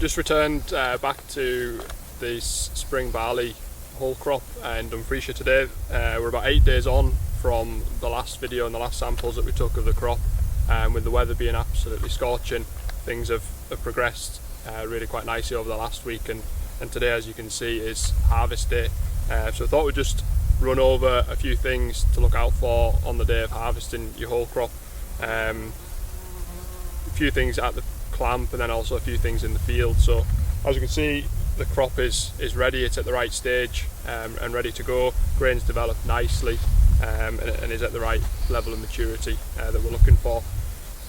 just returned back to this spring barley whole crop in Dumfriesshire today. We're about 8 days on from the last video and the last samples that we took of the crop. With the weather being absolutely scorching, things have progressed really quite nicely over the last week, and today, as you can see, is harvest day. So I thought we'd just run over a few things to look out for on the day of harvesting your whole crop. A few things at the clamp and then also a few things in the field. So as you can see, the crop is ready, it's at the right stage and ready to go. Grain's developed nicely and is at the right level of maturity that we're looking for.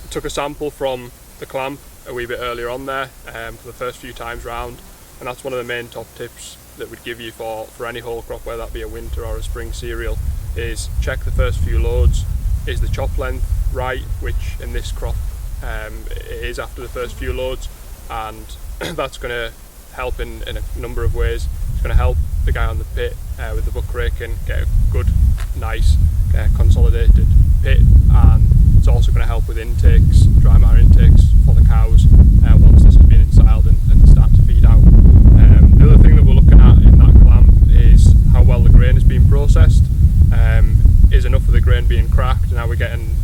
We took a sample from the clamp a wee bit earlier on there for the first few times round, and that's one of the main top tips that we'd give you for any whole crop, whether that be a winter or a spring cereal, is check the first few loads. Is the chop length right, which in this crop it is after the first few loads, and that's going to help in a number of ways. It's going to help the guy on the pit with the buck raking get a good, nice, consolidated pit, and it's also going to help with intakes, dry matter intakes for the cows once this has been ensiled and start to feed out. The other thing that we're looking at in that clamp is how well the grain is being processed. Is enough of the grain being cracked, and are we getting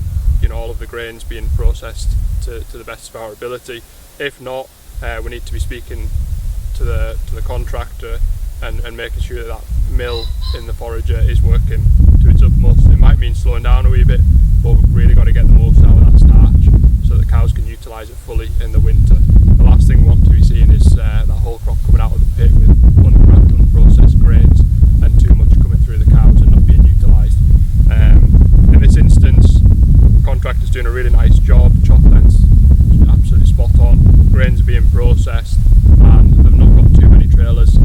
all of the grains being processed to the best of our ability? If not, we need to be speaking to the contractor and making sure that mill in the forager is working to its utmost. It might mean slowing down a wee bit, but we've really got to get the most out of that starch so that cows can utilise it fully in the winter. The last thing we want to be seeing is that whole crop coming out of the pit with uncracked, unprocessed grains and too much coming through the cows and not being utilised. In this instance, the contractor's doing a really nice job. Chop length's absolutely spot on, grains are being processed, and they've not got too many trailers